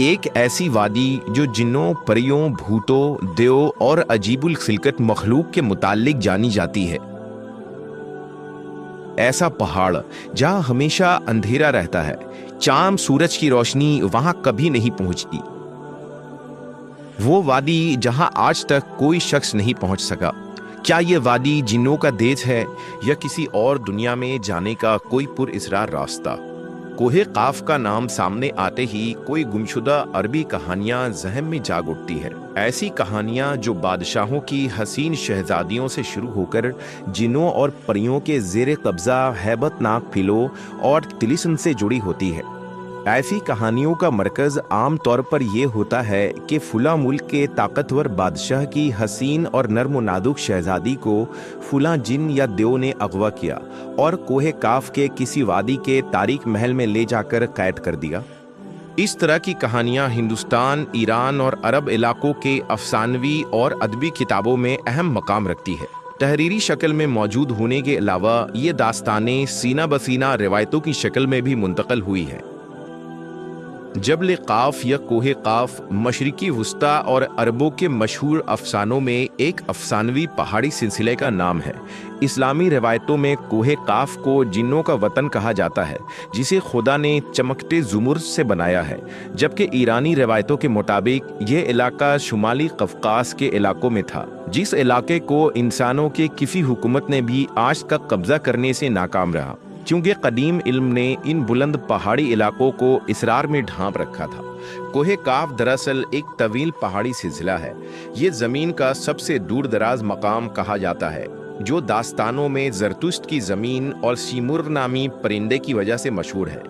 ایک ایسی وادی جو جنوں، پریوں، بھوتوں، دیو اور عجیب الخلقت مخلوق کے متعلق جانی جاتی ہے۔ ایسا پہاڑ جہاں ہمیشہ اندھیرا رہتا ہے، چاند سورج کی روشنی وہاں کبھی نہیں پہنچتی۔ وہ وادی جہاں آج تک کوئی شخص نہیں پہنچ سکا۔ کیا یہ وادی جنوں کا دیس ہے یا کسی اور دنیا میں جانے کا کوئی پر اسرار راستہ؟ کوہ قاف کا نام سامنے آتے ہی کوئی گمشدہ عربی کہانیاں ذہن میں جاگ اٹھتی ہے۔ ایسی کہانیاں جو بادشاہوں کی حسین شہزادیوں سے شروع ہو کر جنوں اور پریوں کے زیر قبضہ ہیبت ناک پھلوں اور طلسم سے جڑی ہوتی ہے۔ ایسی کہانیوں کا مرکز عام طور پر یہ ہوتا ہے کہ فلاں ملک کے طاقتور بادشاہ کی حسین اور نرم و نازک شہزادی کو فلاں جن یا دیو نے اغوا کیا اور کوہ کاف کے کسی وادی کے تاریک محل میں لے جا کر قید کر دیا۔ اس طرح کی کہانیاں ہندوستان، ایران اور عرب علاقوں کے افسانوی اور ادبی کتابوں میں اہم مقام رکھتی ہے۔ تحریری شکل میں موجود ہونے کے علاوہ یہ داستانیں سینہ بسینہ روایتوں کی شکل میں بھی منتقل ہوئی ہیں۔ جبل قاف یا کوہ قاف مشرقی وسطی اور عربوں کے مشہور افسانوں میں ایک افسانوی پہاڑی سلسلے کا نام ہے۔ اسلامی روایتوں میں کوہ قاف کو جنوں کا وطن کہا جاتا ہے جسے خدا نے چمکتے زمرد سے بنایا ہے، جبکہ ایرانی روایتوں کے مطابق یہ علاقہ شمالی قفقاز کے علاقوں میں تھا، جس علاقے کو انسانوں کے کسی حکومت نے بھی آج تک قبضہ کرنے سے ناکام رہا، کیونکہ قدیم علم نے ان بلند پہاڑی علاقوں کو اسرار میں ڈھانپ رکھا تھا۔ کوہ قاف دراصل ایک طویل پہاڑی سلسلہ ہے۔ یہ زمین کا سب سے دور دراز مقام کہا جاتا ہے، جو داستانوں میں زرتشت کی زمین اور سیمور نامی پرندے کی وجہ سے مشہور ہے۔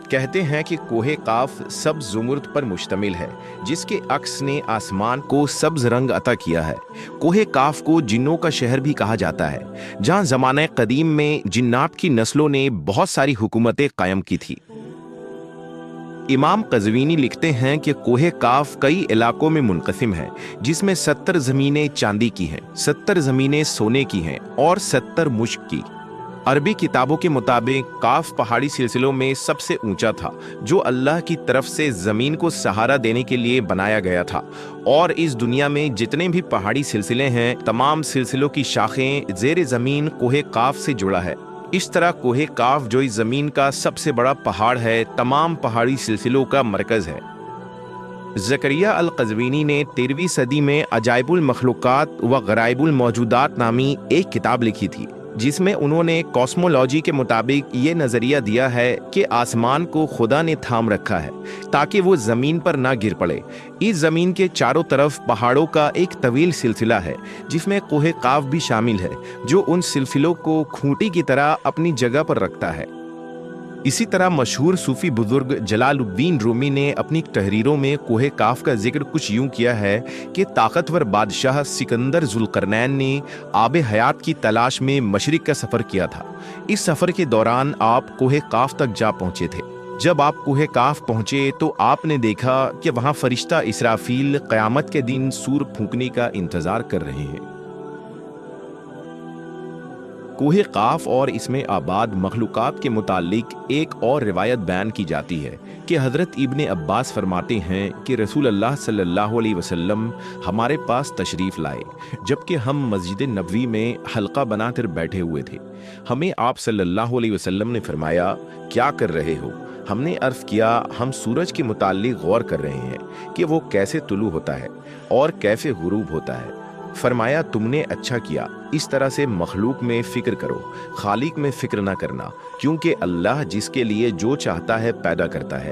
کہتے ہیں کہ کوہ قاف سبز زمرد پر مشتمل ہے، جس کے عکس نے آسمان کو سبز رنگ عطا کیا ہے۔ کوہ قاف کو جنوں کا شہر بھی کہا جاتا ہے، جہاں زمانہ قدیم میں جنات کی نسلوں نے بہت ساری حکومتیں قائم کی تھی۔ امام قزوینی لکھتے ہیں کہ کوہ قاف کئی علاقوں میں منقسم ہے، جس میں 70 زمینیں چاندی کی ہیں، 70 زمینیں سونے کی ہیں اور 70 مشک کی۔ عربی کتابوں کے مطابق قاف پہاڑی سلسلوں میں سب سے اونچا تھا، جو اللہ کی طرف سے زمین کو سہارا دینے کے لیے بنایا گیا تھا، اور اس دنیا میں جتنے بھی پہاڑی سلسلے ہیں، تمام سلسلوں کی شاخیں زیر زمین کوہ قاف سے جڑا ہے۔ اس طرح کوہ قاف جو اس زمین کا سب سے بڑا پہاڑ ہے، تمام پہاڑی سلسلوں کا مرکز ہے۔ زکریا القزوینی نے 13ویں صدی میں عجائب المخلوقات و غرائب الموجودات نامی ایک کتاب لکھی تھی، جس میں انہوں نے کاسمولوجی کے مطابق یہ نظریہ دیا ہے کہ آسمان کو خدا نے تھام رکھا ہے تاکہ وہ زمین پر نہ گر پڑے۔ اس زمین کے چاروں طرف پہاڑوں کا ایک طویل سلسلہ ہے، جس میں کوہ قاف بھی شامل ہے، جو ان سلسلوں کو کھوٹی کی طرح اپنی جگہ پر رکھتا ہے۔ اسی طرح مشہور صوفی بزرگ جلال الدین رومی نے اپنی تحریروں میں کوہ قاف کا ذکر کچھ یوں کیا ہے کہ طاقتور بادشاہ سکندر ذوالقرنین نے آب حیات کی تلاش میں مشرق کا سفر کیا تھا۔ اس سفر کے دوران آپ کوہ قاف تک جا پہنچے تھے۔ جب آپ کوہ قاف پہنچے تو آپ نے دیکھا کہ وہاں فرشتہ اسرافیل قیامت کے دن سور پھونکنے کا انتظار کر رہے ہیں۔ کوہ قاف اور اس میں آباد مخلوقات کے متعلق ایک اور روایت بیان کی جاتی ہے کہ حضرت ابن عباس فرماتے ہیں کہ رسول اللہ صلی اللہ علیہ وسلم ہمارے پاس تشریف لائے جبکہ ہم مسجد نبوی میں حلقہ بنا کر بیٹھے ہوئے تھے۔ ہمیں آپ صلی اللہ علیہ وسلم نے فرمایا، کیا کر رہے ہو؟ ہم نے عرض کیا، ہم سورج کے متعلق غور کر رہے ہیں کہ وہ کیسے طلوع ہوتا ہے اور کیسے غروب ہوتا ہے۔ فرمایا، تم نے اچھا کیا، اس طرح سے مخلوق میں فکر کرو، خالق میں فکر نہ کرنا، کیونکہ اللہ جس کے لیے جو چاہتا ہے پیدا کرتا ہے۔